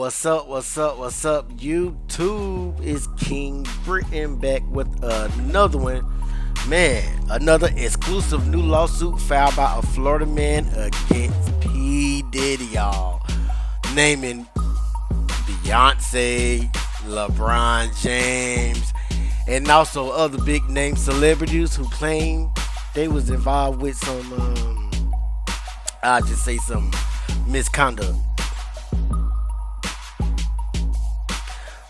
What's up, YouTube? It's King Britain back with another one. Man, another exclusive new lawsuit filed by a Florida man against P. Diddy, y'all. Naming Beyonce, LeBron James, and also other big name celebrities who claim they was involved with some, I'll just say some misconduct.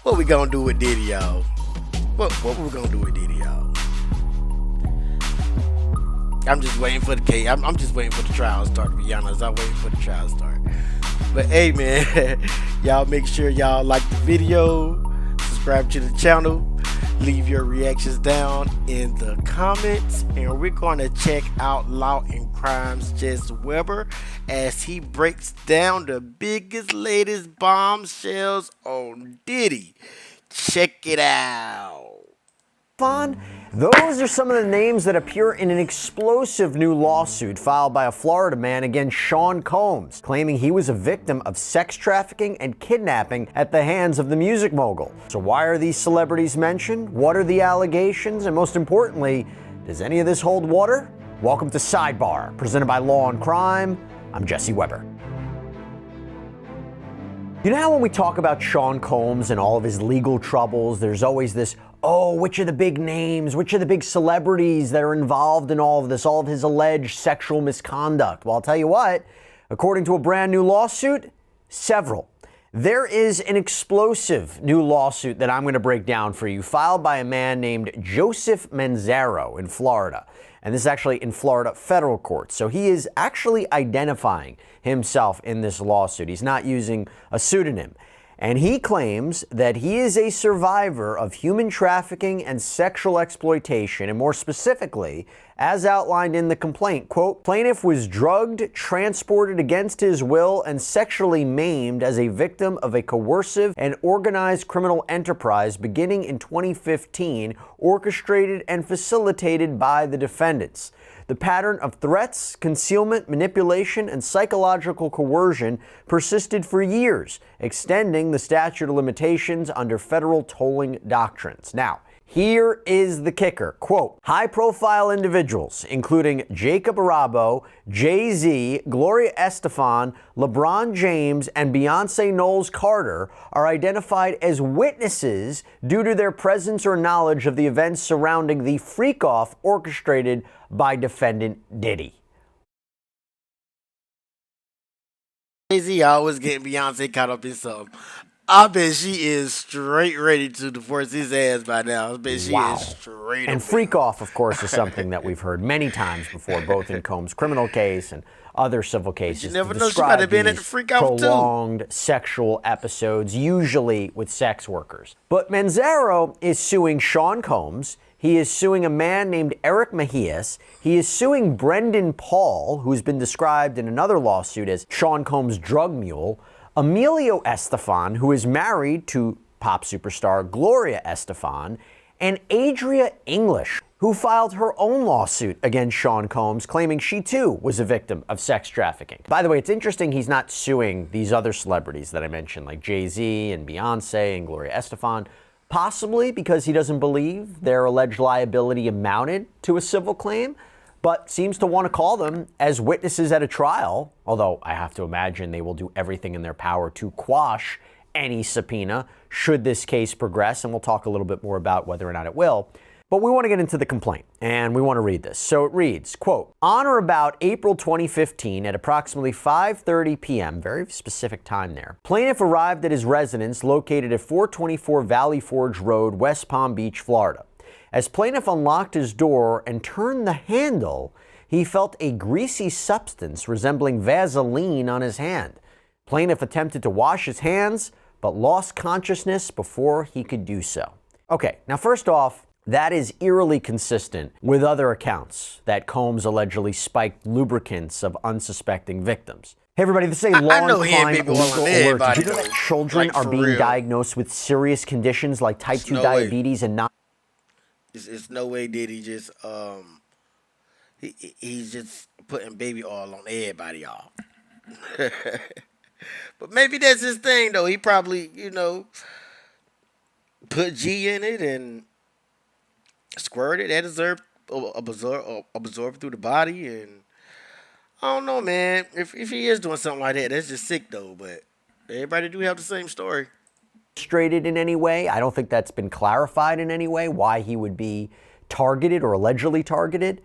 What we gonna do with Diddy, y'all? What we gonna do with Diddy, y'all? I'm just waiting for the case. I'm just waiting for the trial to start, to be honest. I'm waiting for the trial to start. But hey, man, y'all make sure y'all like the video, subscribe to the channel, leave your reactions down in the comments, and we're gonna check out Law and Crime's Jess Weber as he breaks down the biggest, latest bombshells on Diddy. Check it out. Those are some of the names that appear in an explosive new lawsuit filed by a Florida man against Sean Combs, claiming he was a victim of sex trafficking and kidnapping at the hands of the music mogul. So why are these celebrities mentioned? What are the allegations? And most importantly, does any of this hold water? Welcome to Sidebar, presented by Law and Crime. I'm Jesse Weber. You know how when we talk about Sean Combs and all of his legal troubles, there's always this, oh, which are the big names, which are the big celebrities that are involved in all of this, all of his alleged sexual misconduct? Well, I'll tell you what, according to a brand new lawsuit, several. There is an explosive new lawsuit that I'm going to break down for you, filed by a man named Joseph Manzaro in Florida. And this is actually in Florida federal court. So he is actually identifying himself in this lawsuit. He's not using a pseudonym. And he claims that he is a survivor of human trafficking and sexual exploitation, and more specifically, as outlined in the complaint, quote, plaintiff was drugged, transported against his will, and sexually maimed as a victim of a coercive and organized criminal enterprise beginning in 2015, orchestrated and facilitated by the defendants. The pattern of threats, concealment, manipulation, and psychological coercion persisted for years, extending the statute of limitations under federal tolling doctrines. Now, here is the kicker. Quote, high-profile individuals, including Jacob Arabo, Jay-Z, Gloria Estefan, LeBron James, and Beyonce Knowles Carter, are identified as witnesses due to their presence or knowledge of the events surrounding the freak-off orchestrated by defendant Diddy. Jay-Z always getting Beyonce caught up in something. I bet she is straight ready to divorce his ass by now. I bet she is straight. And freak off, of course, is something that we've heard many times before, both in Combs' criminal case and other civil cases. You never know, she might have been at the freak off too. Prolonged sexual episodes, usually with sex workers. But Manzaro is suing Sean Combs. He is suing a man named Eric Mejias. He is suing Brendan Paul, who's been described in another lawsuit as Sean Combs' drug mule. Emilio Estefan, who is married to pop superstar Gloria Estefan, and Adria English, who filed her own lawsuit against Sean Combs, claiming she too was a victim of sex trafficking. By the way, it's interesting he's not suing these other celebrities that I mentioned, like Jay-Z and Beyonce and Gloria Estefan, possibly because he doesn't believe their alleged liability amounted to a civil claim, but seems to want to call them as witnesses at a trial, although I have to imagine they will do everything in their power to quash any subpoena should this case progress, and we'll talk a little bit more about whether or not it will. But we want to get into the complaint, and we want to read this. So it reads, quote, on or about April 2015 at approximately 5:30 p.m., very specific time there, plaintiff arrived at his residence located at 424 Valley Forge Road, West Palm Beach, Florida. As plaintiff unlocked his door and turned the handle, he felt a greasy substance resembling Vaseline on his hand. Plaintiff attempted to wash his hands, but lost consciousness before he could do so. Okay, now first off, that is eerily consistent with other accounts that Combs allegedly spiked lubricants of unsuspecting victims. Hey everybody, this is a Law and Crime legal alert. Did you know that children are being diagnosed with serious conditions like type 2 diabetes and not... It's no way Diddy just he's just putting baby oil on everybody, y'all. But maybe that's his thing, though. He probably, put G in it and squirted and absorbed through the body. And I don't know, man. If he is doing something like that, that's just sick, though. But everybody do have the same story. Frustrated in any way. I don't think that's been clarified in any way why he would be targeted or allegedly targeted.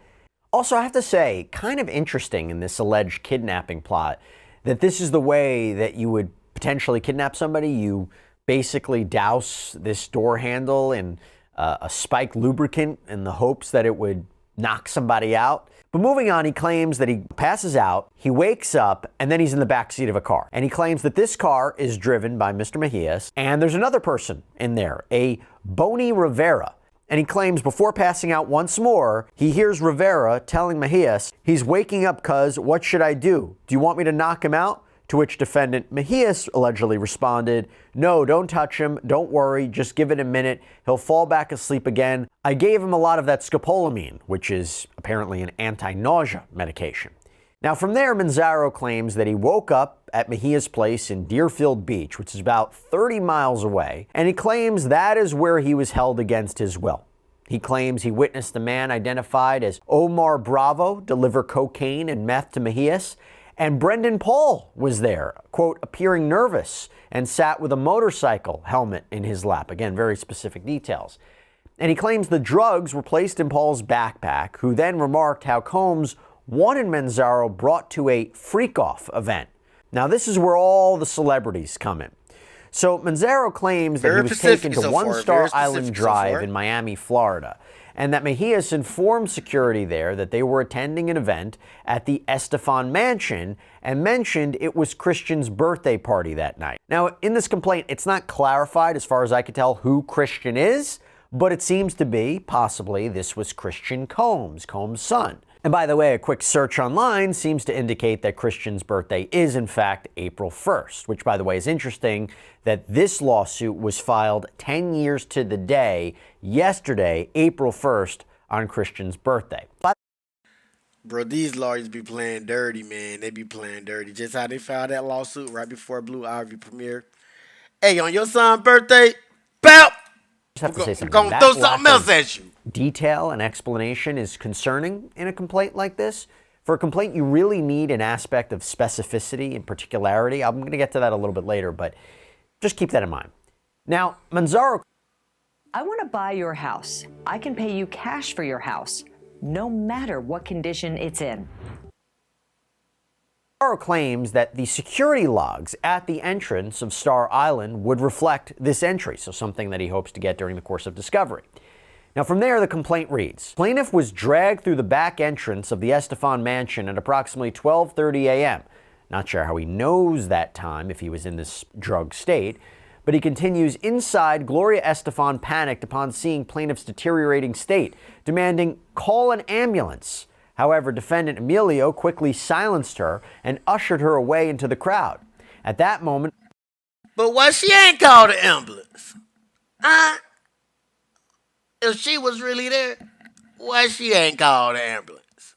Also, I have to say, kind of interesting in this alleged kidnapping plot that this is the way that you would potentially kidnap somebody. You basically douse this door handle in a spiked lubricant in the hopes that it would knock somebody out. But moving on, he claims that he passes out, he wakes up, and then he's in the backseat of a car. And he claims that this car is driven by Mr. Mejias, and there's another person in there, a Boney Rivera. And he claims before passing out once more, he hears Rivera telling Mejias, he's waking up cuz, what should I do? Do you want me to knock him out? To which defendant Mejias allegedly responded, no, don't touch him. Don't worry. Just give it a minute. He'll fall back asleep again. I gave him a lot of that scopolamine, which is apparently an anti-nausea medication. Now, from there, Manzaro claims that he woke up at Mejia's place in Deerfield Beach, which is about 30 miles away, and he claims that is where he was held against his will. He claims he witnessed a man identified as Omar Bravo deliver cocaine and meth to Mejias, and Brendan Paul was there, quote, appearing nervous and sat with a motorcycle helmet in his lap. Again, very specific details. And he claims the drugs were placed in Paul's backpack, who then remarked how Combs wanted Manzaro brought to a freak-off event. Now, this is where all the celebrities come in. So Manzaro claims that he was taken to One Star Island Drive in Miami, Florida, and that Mejias informed security there that they were attending an event at the Estefan Mansion and mentioned it was Christian's birthday party that night. Now, in this complaint, it's not clarified, as far as I could tell, who Christian is, but it seems to be, possibly, this was Christian Combs, Combs' son. And by the way, a quick search online seems to indicate that Christian's birthday is, in fact, April 1st, which, by the way, is interesting that this lawsuit was filed 10 years to the day, yesterday, April 1st, on Christian's birthday. Bro, these lawyers be playing dirty, man. They be playing dirty. Just how they filed that lawsuit right before Blue Ivy premiered. Hey, on your son's birthday, bow! Just have to say something. Gonna throw something else at you. Detail and explanation is concerning in a complaint like this. For a complaint, you really need an aspect of specificity and particularity. I'm going to get to that a little bit later, but just keep that in mind. Now, Manzaro, I want to buy your house. I can pay you cash for your house, no matter what condition it's in. claims that the security logs at the entrance of Star Island would reflect this entry, so something that he hopes to get during the course of discovery. Now, from there, the complaint reads, plaintiff was dragged through the back entrance of the Estefan Mansion at approximately 12:30 a.m. Not sure how he knows that time if he was in this drugged state, but he continues, inside, Gloria Estefan panicked upon seeing plaintiff's deteriorating state, demanding, call an ambulance. However, defendant Emilio quickly silenced her and ushered her away into the crowd. At that moment... But why she ain't called an ambulance? If she was really there, why she ain't called an ambulance?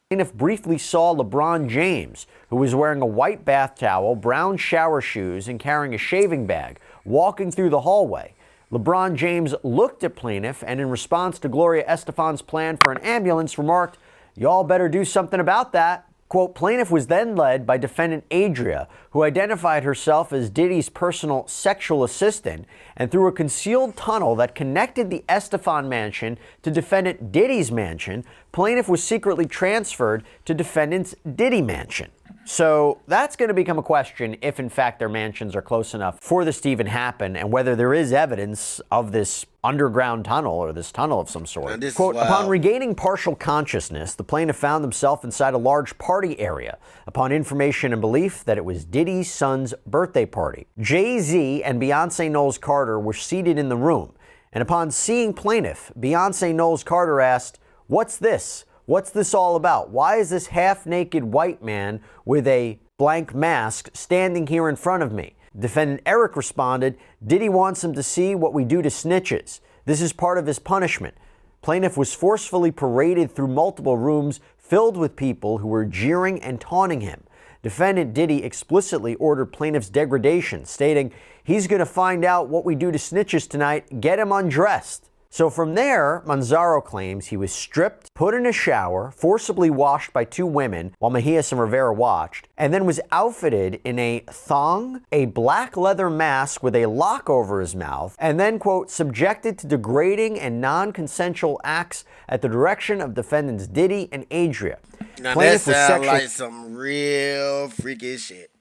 Plaintiff briefly saw LeBron James, who was wearing a white bath towel, brown shower shoes, and carrying a shaving bag, walking through the hallway. LeBron James looked at plaintiff and, in response to Gloria Estefan's plan for an ambulance, remarked, "Y'all better do something about that." Quote, plaintiff was then led by defendant Adria, who identified herself as Diddy's personal sexual assistant, and through a concealed tunnel that connected the Estefan mansion to defendant Diddy's mansion, plaintiff was secretly transferred to defendant's Diddy mansion. So that's going to become a question if, in fact, their mansions are close enough for this to even happen, and whether there is evidence of this underground tunnel or this tunnel of some sort. Quote, upon regaining partial consciousness, the plaintiff found himself inside a large party area upon information and belief that it was Diddy's son's birthday party. Jay-Z and Beyonce Knowles Carter were seated in the room, and upon seeing plaintiff, Beyonce Knowles Carter asked, "What's this? What's this all about? Why is this half-naked white man with a blank mask standing here in front of me?" Defendant Eric responded, "Diddy wants him to see what we do to snitches. This is part of his punishment." Plaintiff was forcefully paraded through multiple rooms filled with people who were jeering and taunting him. Defendant Diddy explicitly ordered plaintiff's degradation, stating, "He's going to find out what we do to snitches tonight. Get him undressed." So from there, Manzaro claims he was stripped, put in a shower, forcibly washed by two women while Mejias and Rivera watched, and then was outfitted in a thong, a black leather mask with a lock over his mouth, and then, quote, subjected to degrading and non-consensual acts at the direction of defendants Diddy and Adria. Now that sounds like some real freaky shit.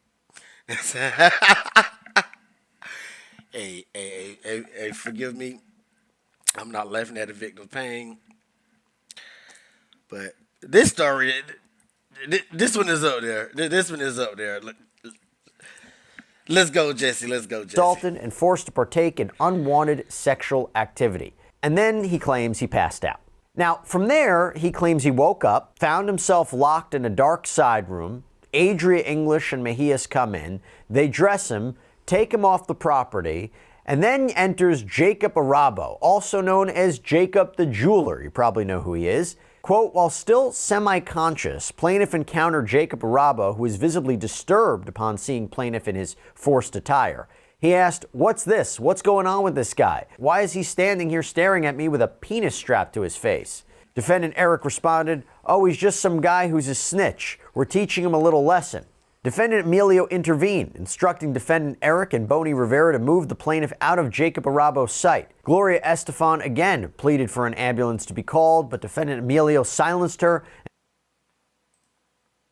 Hey, forgive me. I'm not laughing at the victim's pain, but this story, this one is up there. This one is up there. Let's go, Jesse. Let's go, Jesse. Assaulted and forced to partake in unwanted sexual activity. And then he claims he passed out. Now, from there, he claims he woke up, found himself locked in a dark side room. Adria English and Mejias come in. They dress him, take him off the property, and then enters Jacob Arabo, also known as Jacob the Jeweler. You probably know who he is. Quote, while still semi-conscious, plaintiff encountered Jacob Arabo, who was visibly disturbed upon seeing plaintiff in his forced attire. He asked, "What's this? What's going on with this guy? Why is he standing here staring at me with a penis strapped to his face?" Defendant Eric responded, "Oh, he's just some guy who's a snitch. We're teaching him a little lesson." Defendant Emilio intervened, instructing Defendant Eric and Bonnie Rivera to move the plaintiff out of Jacob Arabo's sight. Gloria Estefan again pleaded for an ambulance to be called, but Defendant Emilio silenced her and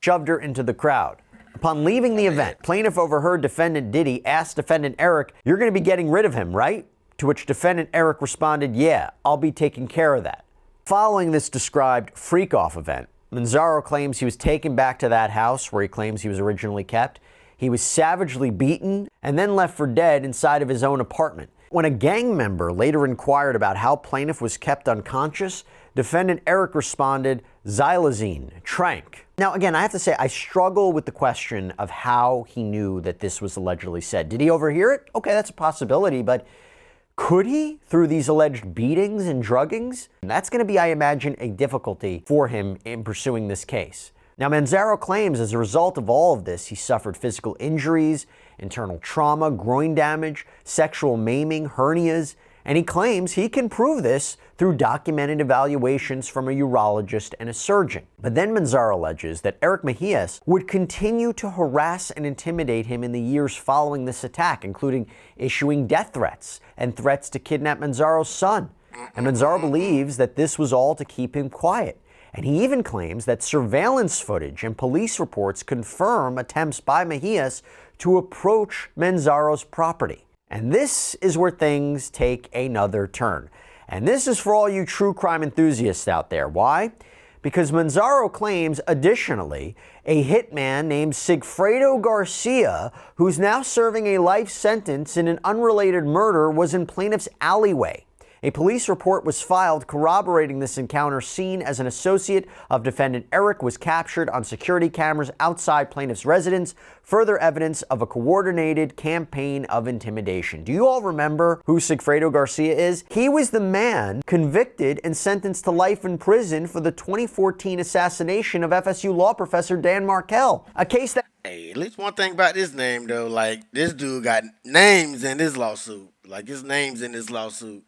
shoved her into the crowd. Upon leaving the event, plaintiff overheard Defendant Diddy ask Defendant Eric, "You're going to be getting rid of him, right?" To which Defendant Eric responded, "Yeah, I'll be taking care of that." Following this described freak-off event, Manzaro claims he was taken back to that house where he claims he was originally kept. He was savagely beaten and then left for dead inside of his own apartment. When a gang member later inquired about how plaintiff was kept unconscious, Defendant Eric responded, "Xylazine, trank." Now, again, I have to say, I struggle with the question of how he knew that this was allegedly said. Did he overhear it? Okay, that's a possibility, but could he, through these alleged beatings and druggings? And that's going to be, I imagine, a difficulty for him in pursuing this case. Now, Manzaro claims as a result of all of this, he suffered physical injuries, internal trauma, groin damage, sexual maiming, hernias, and he claims he can prove this through documented evaluations from a urologist and a surgeon. But then Manzaro alleges that Eric Mejias would continue to harass and intimidate him in the years following this attack, including issuing death threats and threats to kidnap Manzaro's son. And Manzaro believes that this was all to keep him quiet. And he even claims that surveillance footage and police reports confirm attempts by Mejias to approach Manzaro's property. And this is where things take another turn. And this is for all you true crime enthusiasts out there. Why? Because Manzaro claims, additionally, a hitman named Sigfredo Garcia, who's now serving a life sentence in an unrelated murder, was in plaintiff's alleyway. A police report was filed corroborating this encounter, seen as an associate of defendant Eric was captured on security cameras outside plaintiff's residence, further evidence of a coordinated campaign of intimidation. Do you all remember who Sigfredo Garcia is? He was the man convicted and sentenced to life in prison for the 2014 assassination of FSU law professor Dan Markel, a case that... Hey, at least one thing about this name, though, like, this dude got names in this lawsuit. Like, his name's in this lawsuit.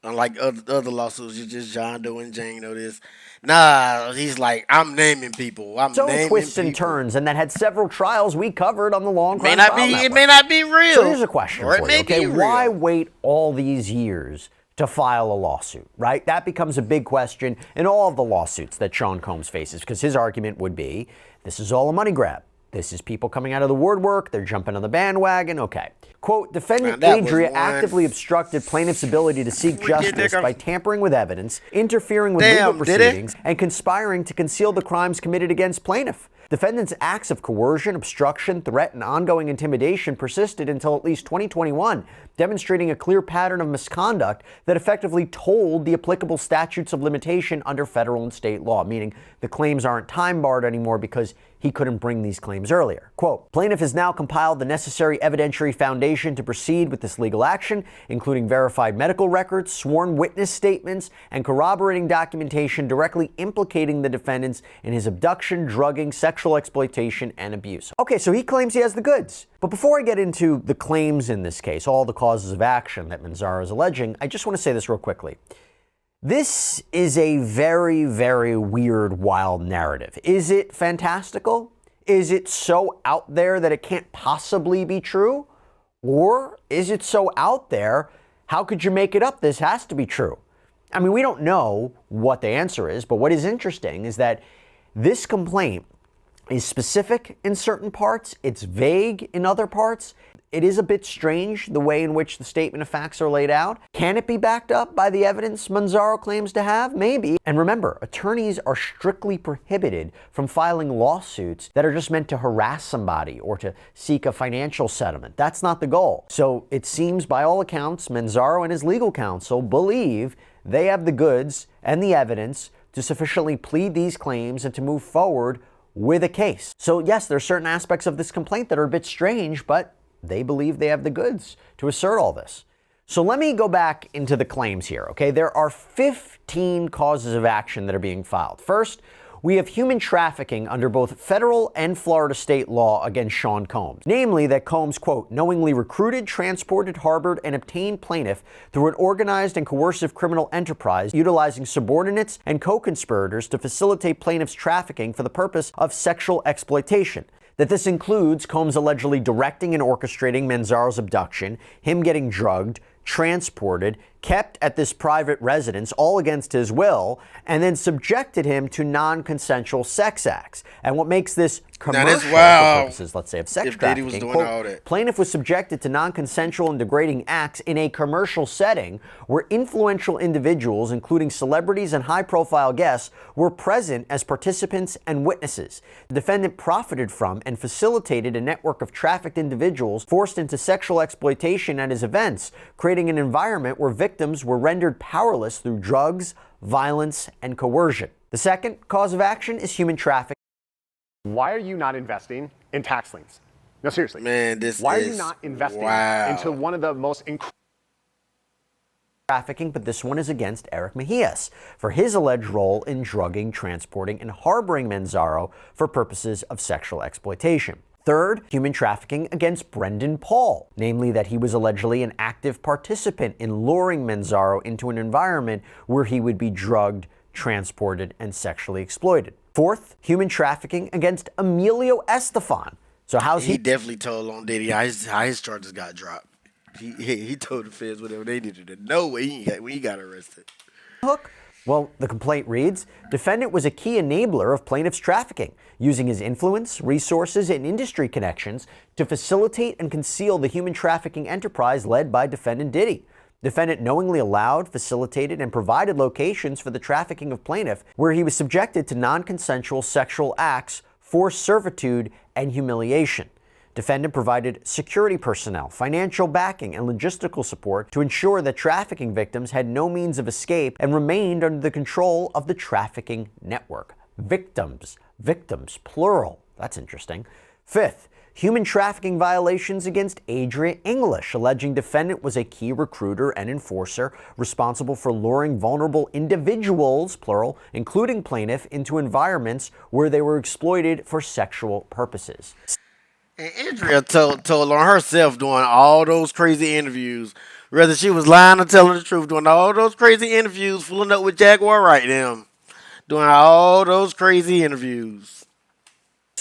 Unlike other lawsuits, you just John Doe and Jane Doe this. Nah, he's like, I'm naming people. So twists and turns, and that had several trials we covered on the Long Crime File Network. It may not be real. So here's a question for you, okay? Why wait all these years to file a lawsuit, right? That becomes a big question in all of the lawsuits that Sean Combs faces, because his argument would be, this is all a money grab. This is people coming out of the woodwork. They're jumping on the bandwagon. Okay. Quote, defendant Adria actively obstructed plaintiff's ability to seek justice by tampering with evidence, interfering with legal proceedings, and conspiring to conceal the crimes committed against plaintiff. Defendant's acts of coercion, obstruction, threat, and ongoing intimidation persisted until at least 2021, demonstrating a clear pattern of misconduct that effectively told the applicable statutes of limitation under federal and state law, meaning the claims aren't time barred anymore because he couldn't bring these claims earlier. Quote, plaintiff has now compiled the necessary evidentiary foundation to proceed with this legal action, including verified medical records, sworn witness statements, and corroborating documentation directly implicating the defendants in his abduction, drugging, sexual exploitation, and abuse. Okay, so he claims he has the goods. But before I get into the claims in this case, all the causes of action that Manzaro is alleging, I just want to say this real quickly. This is a very, very weird, wild narrative. Is it fantastical? Is it so out there that it can't possibly be true? Or is it so out there, how could you make it up? This has to be true. I mean, we don't know what the answer is, but what is interesting is that this complaint is specific in certain parts, it's vague in other parts. It is a bit strange the way in which the statement of facts are laid out. Can it be backed up by the evidence Manzaro claims to have? Maybe. And remember, attorneys are strictly prohibited from filing lawsuits that are just meant to harass somebody or to seek a financial settlement. That's not the goal. So it seems by all accounts, Manzaro and his legal counsel believe they have the goods and the evidence to sufficiently plead these claims and to move forward with a case. So yes, there are certain aspects of this complaint that are a bit strange, but they believe they have the goods to assert all this. So let me go back into the claims here, okay? There are 15 causes of action that are being filed. First, we have human trafficking under both federal and Florida state law against Sean Combs. Namely that Combs, quote, knowingly recruited, transported, harbored, and obtained plaintiff through an organized and coercive criminal enterprise utilizing subordinates and co-conspirators to facilitate plaintiff's trafficking for the purpose of sexual exploitation. That this includes Combs allegedly directing and orchestrating Manzaro's abduction, him getting drugged, transported, kept at this private residence, all against his will, and then subjected him to non-consensual sex acts. And what makes this commercial for purposes, let's say, of sex trafficking, quote, plaintiff was subjected to non-consensual and degrading acts in a commercial setting where influential individuals, including celebrities and high-profile guests, were present as participants and witnesses. The defendant profited from and facilitated a network of trafficked individuals forced into sexual exploitation at his events, creating an environment where victims were rendered powerless through drugs, violence, and coercion. The second cause of action is human trafficking. Why are you not investing in tax liens? No, seriously. Man, why are you not investing into one of the most incredible trafficking, but this one is against Eric Mejias for his alleged role in drugging, transporting, and harboring Manzaro for purposes of sexual exploitation. Third, human trafficking against Brendan Paul, namely that he was allegedly an active participant in luring Manzaro into an environment where he would be drugged, transported, and sexually exploited. Fourth, human trafficking against Emilio Estefan. So how's he definitely told on Diddy how his charges got dropped. He told the feds whatever they needed to know when he got arrested. Hook? Well, the complaint reads, defendant was a key enabler of plaintiff's trafficking, using his influence, resources, and industry connections to facilitate and conceal the human trafficking enterprise led by defendant Diddy. Defendant knowingly allowed, facilitated, and provided locations for the trafficking of plaintiff where he was subjected to non-consensual sexual acts, forced servitude, and humiliation. Defendant provided security personnel, financial backing, and logistical support to ensure that trafficking victims had no means of escape and remained under the control of the trafficking network. Victims, plural. That's interesting. Fifth, human trafficking violations against Adria English, alleging defendant was a key recruiter and enforcer responsible for luring vulnerable individuals, plural, including plaintiff, into environments where they were exploited for sexual purposes. And Andrea told on herself doing all those crazy interviews, whether she was lying or telling the truth, doing all those crazy interviews, fooling up with Jaguar Wright them, doing all those crazy interviews.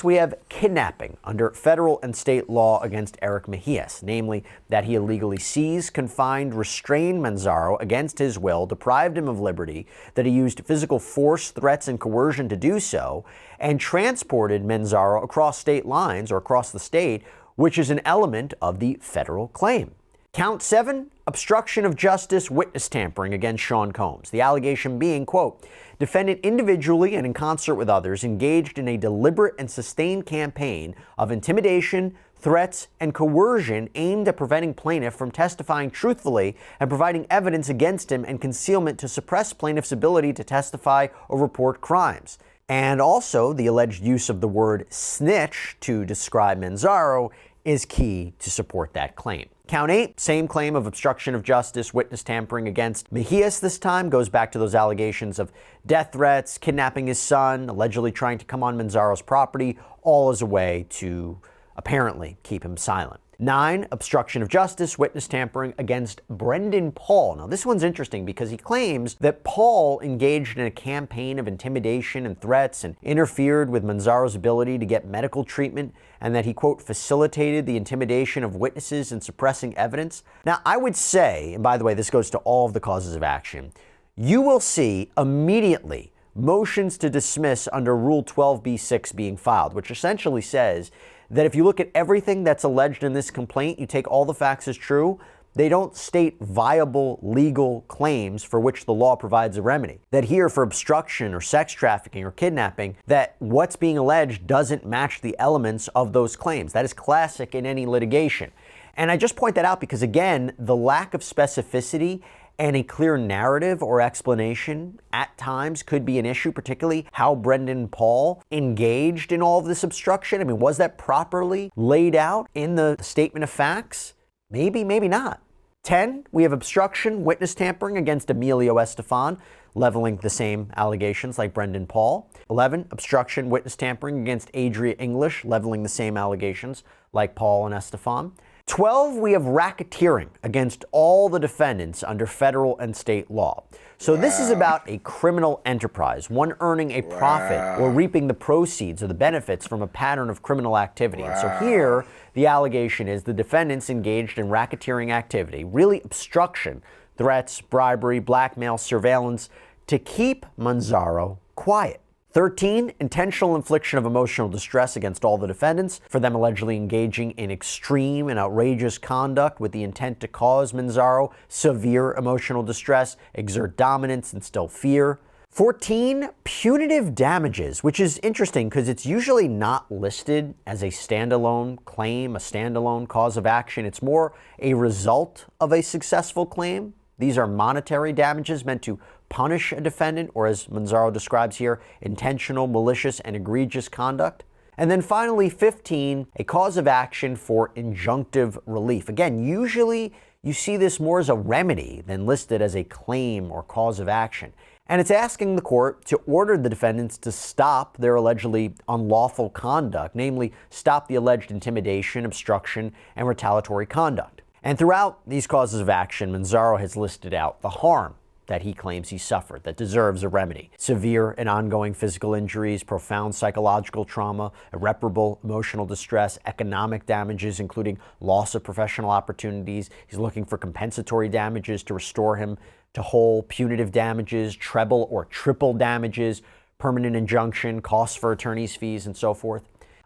We have kidnapping under federal and state law against Eric Mejias, namely that he illegally seized, confined, restrained Manzaro against his will, deprived him of liberty, that he used physical force, threats, and coercion to do so, and transported Manzaro across state lines or across the state, which is an element of the federal claim. Count 7, obstruction of justice, witness tampering against Sean Combs. The allegation being, quote, defendant individually and in concert with others engaged in a deliberate and sustained campaign of intimidation, threats, and coercion aimed at preventing plaintiff from testifying truthfully and providing evidence against him and concealment to suppress plaintiff's ability to testify or report crimes. And also, the alleged use of the word snitch to describe Manzaro is key to support that claim. Count 8, same claim of obstruction of justice, witness tampering against Mejias this time, goes back to those allegations of death threats, kidnapping his son, allegedly trying to come on Manzaro's property, all as a way to apparently keep him silent. 9, obstruction of justice, witness tampering against Brendan Paul. Now, this one's interesting because he claims that Paul engaged in a campaign of intimidation and threats and interfered with Manzaro's ability to get medical treatment, and that he, quote, facilitated the intimidation of witnesses and suppressing evidence. Now, I would say, and by the way, this goes to all of the causes of action, you will see immediately motions to dismiss under Rule 12b-6 being filed, which essentially says that if you look at everything that's alleged in this complaint, you take all the facts as true, they don't state viable legal claims for which the law provides a remedy. That here for obstruction or sex trafficking or kidnapping, that what's being alleged doesn't match the elements of those claims. That is classic in any litigation. And I just point that out because, again, the lack of specificity and a clear narrative or explanation at times could be an issue, particularly how Brendan Paul engaged in all of this obstruction. I mean, was that properly laid out in the statement of facts? Maybe, maybe not. 10, we have obstruction, witness tampering against Emilio Estefan, leveling the same allegations like Brendan Paul. 11, obstruction, witness tampering against Adria English, leveling the same allegations like Paul and Estefan. 12, we have racketeering against all the defendants under federal and state law. So this is about a criminal enterprise, one earning a profit or reaping the proceeds or the benefits from a pattern of criminal activity. And so here, the allegation is the defendants engaged in racketeering activity, really obstruction, threats, bribery, blackmail, surveillance, to keep Manzaro quiet. 13, intentional infliction of emotional distress against all the defendants for them allegedly engaging in extreme and outrageous conduct with the intent to cause Manzaro severe emotional distress, exert dominance, instill fear. 14, punitive damages, which is interesting because it's usually not listed as a standalone claim, a standalone cause of action. It's more a result of a successful claim. These are monetary damages meant to punish a defendant, or as Manzaro describes here, intentional, malicious, and egregious conduct. And then finally, 15, a cause of action for injunctive relief. Again, usually you see this more as a remedy than listed as a claim or cause of action. And it's asking the court to order the defendants to stop their allegedly unlawful conduct, namely stop the alleged intimidation, obstruction, and retaliatory conduct. And throughout these causes of action, Manzaro has listed out the harm that he claims he suffered that deserves a remedy. Severe and ongoing physical injuries, profound psychological trauma, irreparable emotional distress, economic damages, including loss of professional opportunities. He's looking for compensatory damages to restore him to whole, punitive damages, treble or triple damages, permanent injunction, costs for attorney's fees, and so forth.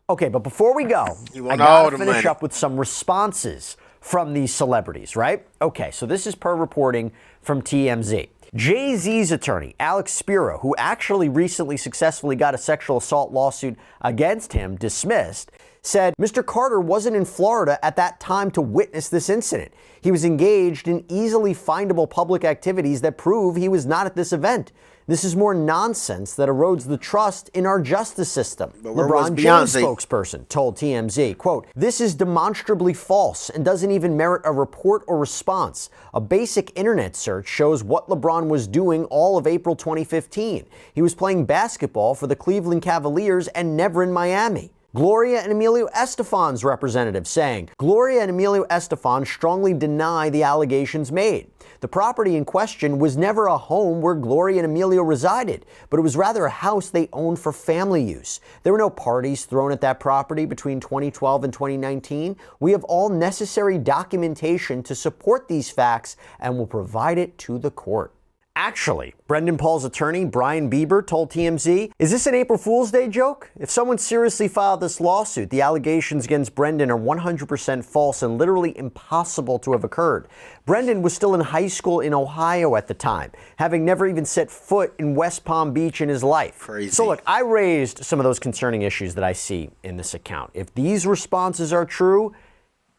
Okay, but before we go, I gotta finish up with some responses from these celebrities, right? Okay, so this is per reporting from TMZ. Jay-Z's attorney, Alex Spiro, who actually recently successfully got a sexual assault lawsuit against him dismissed, said Mr. Carter wasn't in Florida at that time to witness this incident. He was engaged in easily findable public activities that prove he was not at this event. This is more nonsense that erodes the trust in our justice system. LeBron James spokesperson told TMZ, quote, "This is demonstrably false and doesn't even merit a report or response. A basic internet search shows what LeBron was doing all of April 2015. He was playing basketball for the Cleveland Cavaliers and never in Miami." Gloria and Emilio Estefan's representative saying, Gloria and Emilio Estefan strongly deny the allegations made. The property in question was never a home where Gloria and Emilio resided, but it was rather a house they owned for family use. There were no parties thrown at that property between 2012 and 2019. We have all necessary documentation to support these facts and will provide it to the court. Actually, Brendan Paul's attorney, Brian Bieber, told TMZ, "Is this an April Fool's Day joke? If someone seriously filed this lawsuit, the allegations against Brendan are 100% false and literally impossible to have occurred. Brendan was still in high school in Ohio at the time, having never even set foot in West Palm Beach in his life." Crazy. So look, I raised some of those concerning issues that I see in this account. If these responses are true,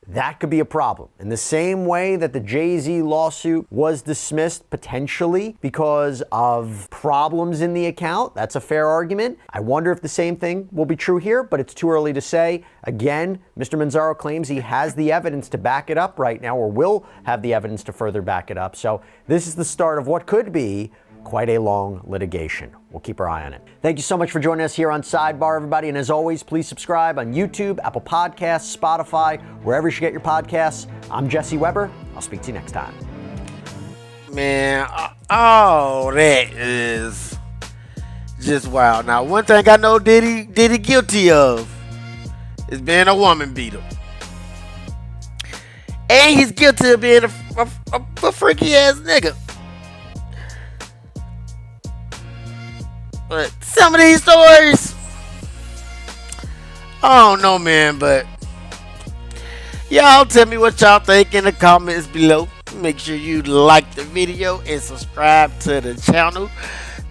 that could be a problem. In the same way that the Jay-Z lawsuit was dismissed potentially because of problems in the account, that's a fair argument. I wonder if the same thing will be true here, but it's too early to say. Again, Mr. Manzaro claims he has the evidence to back it up right now, or will have the evidence to further back it up. So this is the start of what could be quite a long litigation. We'll keep our eye on it. Thank you so much for joining us here on Sidebar, everybody. And as always, please subscribe on YouTube, Apple Podcasts, Spotify, wherever you should get your podcasts. I'm Jesse Weber. I'll speak to you next time. Man, all that is just wild. Now, one thing I know Diddy guilty of is being a woman beater. And he's guilty of being a freaky ass nigga. But some of these stories, I don't know, man, but y'all tell me what y'all think in the comments below. Make sure you like the video and subscribe to the channel.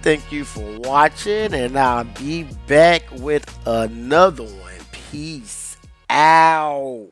Thank you for watching, and I'll be back with another one. Peace out.